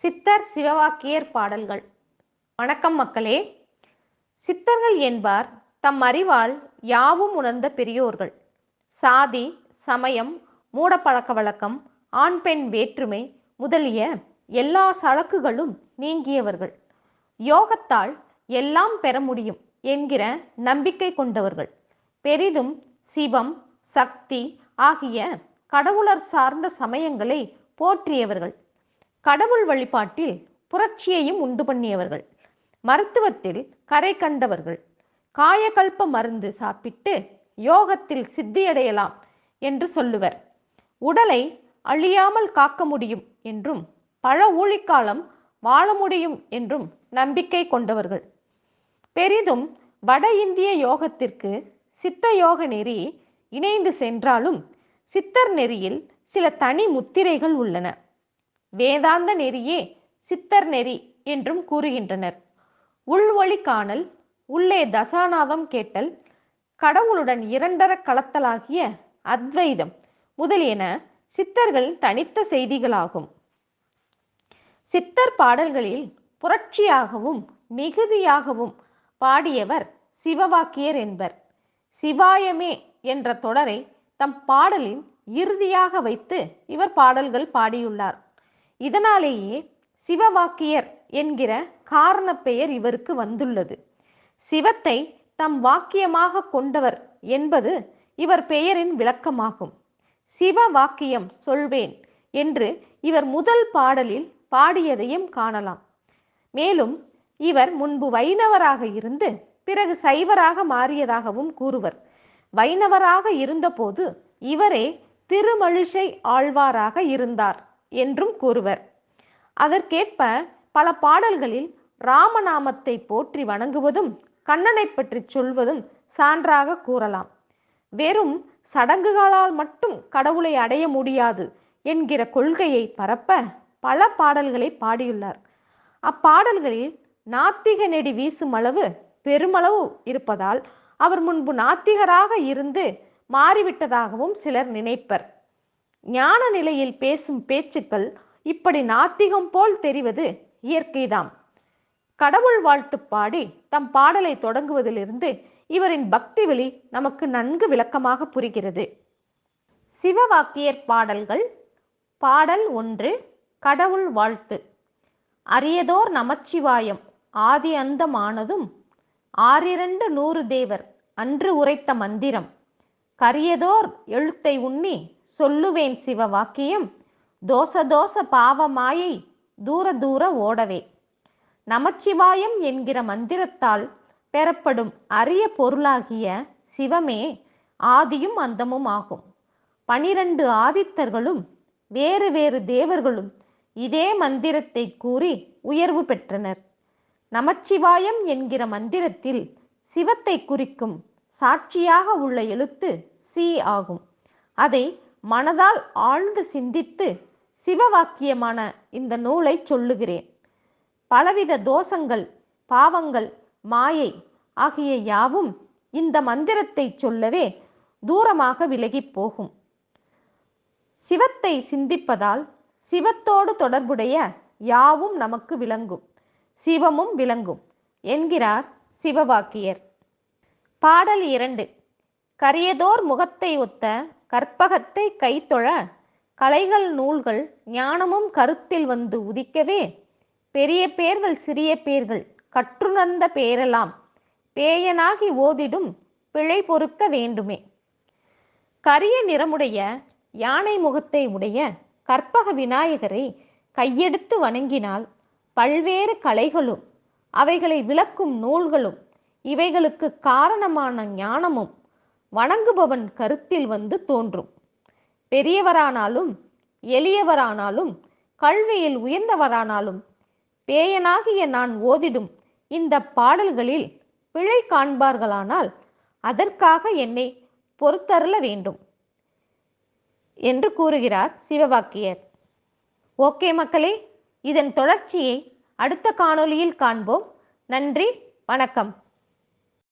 சித்தர் சிவவாக்கியர் பாடல்கள். வணக்கம் மக்களே. சித்தர்கள் என்பார் தம் அறிவால் யாவும் உணர்ந்த பெரியோர்கள். சாதி, சமயம், மூட பழக்க வழக்கம், ஆண் பெண் வேற்றுமை முதலிய எல்லா சழக்குகளும் நீங்கியவர்கள். யோகத்தால் எல்லாம் பெற முடியும் என்கிற நம்பிக்கை கொண்டவர்கள். பெரிதும் சிவம், சக்தி ஆகிய கடவுளர் சார்ந்த சமயங்களை போற்றியவர்கள். கடவுள் வழிபாட்டில் புரட்சியையும் உண்டு பண்ணியவர்கள். மருத்துவத்தில் கரை கண்டவர்கள். காயகல்ப மருந்து சாப்பிட்டு யோகத்தில் சித்தியடையலாம் என்று சொல்லுவர். உடலை அழியாமல் காக்க முடியும் என்றும் பல ஊழிக்காலம் வாழ முடியும் என்றும் நம்பிக்கை கொண்டவர்கள். பெரிதும் வட இந்திய யோகத்திற்கு சித்த யோக நெறி இணைந்து சென்றாலும் சித்தர் நெறியில் சில தனி முத்திரைகள் உள்ளன. வேதாந்த நெறியே சித்தர் நெறி என்றும் கூறுகின்றனர். உள்வொளி காணல், உள்ளே தசாநாதம் கேட்டல், கடவுளுடன் இரண்டர கலத்தலாகிய அத்வைதம் முதலியன சித்தர்கள் தனித்த செய்திகளாகும். சித்தர் பாடல்களில் புரட்சியாகவும் மிகுதியாகவும் பாடியவர் சிவவாக்கியர் என்பர். சிவாயமே என்ற தொடரை தம் பாடலின் இறுதியாக வைத்து இவர் பாடல்கள் பாடியுள்ளார். இதனாலேயே சிவவாக்கியர் என்கிற காரண பெயர் இவருக்கு வந்துள்ளது. சிவத்தை தம் வாக்கியமாக கொண்டவர் என்பது இவர் பெயரின் விளக்கமாகும். சிவ வாக்கியம் சொல்வேன் என்று இவர் முதல் பாடலில் பாடியதையும் காணலாம். மேலும் இவர் முன்பு வைணவராக இருந்து பிறகு சைவராக மாறியதாகவும் கூறுவர். வைணவராக இருந்தபோது இவரே திருமழிசை ஆழ்வாராக இருந்தார் என்றும் கூறுவர். அதற்கேற்ப பல பாடல்களில் ராமநாமத்தை போற்றி வணங்குவதும் கண்ணனை பற்றி சொல்வதும் சான்றாக கூறலாம். வெறும் சடங்குகளால் மட்டும் கடவுளை அடைய முடியாது என்கிற கொள்கையை பரப்ப பல பாடல்களை பாடியுள்ளார். அப்பாடல்களில் நாத்திக நெடி வீசும் அளவு பெருமளவு இருப்பதால் அவர் முன்பு நாத்திகராக இருந்து மாறிவிட்டதாகவும் சிலர் நினைப்பர். ஞான நிலையில் பேசும் பேச்சுக்கள் இப்படி நாத்திகம் போல் தெரிவது இயற்கைதாம். கடவுள் வாழ்த்து பாடி தம் பாடலை தொடங்குவதிலிருந்து இவரின் பக்தி வெளி நமக்கு நன்கு விளக்கமாக புரிகிறது. சிவவாக்கியர் பாடல்கள். பாடல் 1. கடவுள் வாழ்த்து. அரியதோர் நமச்சிவாயம் ஆதி அந்தமானதும் ஆறிரண்டு 100 தேவர் அன்று உரைத்த மந்திரம் கரியதோர் எழுத்தை உண்ணி சொல்லுவேன் சிவ வாக்கியம் தோச தோச பாவமாயை தூர தூர ஓடவே. நமச்சிவாயம் என்கிற மந்திரத்தால் பெறப்படும் அரிய பொருளாகிய சிவமே ஆதியும் அந்தமும் ஆகும். 12 ஆதித்தர்களும் வேறு வேறு தேவர்களும் இதே மந்திரத்தை கூறி உயர்வு பெற்றனர். நமச்சிவாயம் என்கிற மந்திரத்தில் சிவத்தை குறிக்கும் சாட்சியாக உள்ள எழுத்து சி ஆகும். அதை மனதால் ஆழ்ந்து சிந்தித்து சிவவாக்கியமான இந்த நூலை சொல்லுகிறேன். பலவித தோஷங்கள், பாவங்கள், மாயை ஆகிய யாவும் இந்த மந்திரத்தை சொல்லவே தூரமாக விலகி போகும். சிவத்தை சிந்திப்பதால் சிவத்தோடு தொடர்புடைய யாவும் நமக்கு விளங்கும், சிவமும் விளங்கும் என்கிறார் சிவவாக்கியர். பாடல் 2. கரியதோர் முகத்தை ஒத்த கற்பகத்தை கைத்தொழ கலைகள் நூல்கள் ஞானமும் கருத்தில் வந்து உதிக்கவே பெரிய பேர்கள் சிறிய பேர்கள் கற்றுணர்ந்த பேரெல்லாம் பேயனாகி ஓதிடும் பிழை பொறுக்க வேண்டுமே. கரிய நிறமுடைய யானை முகத்தை உடைய கற்பக விநாயகரை கையெடுத்து வணங்கினால் பல்வேறு கலைகளும் அவைகளை விளக்கும் நூல்களும் இவைகளுக்கு காரணமான ஞானமும் வணங்குபவன் கருத்தில் வந்து தோன்றும். பெரியவரானாலும் எளியவரானாலும் கல்வியில் உயர்ந்தவரானாலும் பேயனாகிய நான் ஓதிடும் இந்த பாடல்களில் பிழை காண்பார்களானால் அதற்காக என்னை பொறுத்தருள வேண்டும் என்று கூறுகிறார் சிவவாக்கியர். ஓகே மக்களே, இதன் தொடர்ச்சியை அடுத்த காணொளியில் காண்போம். நன்றி, வணக்கம்.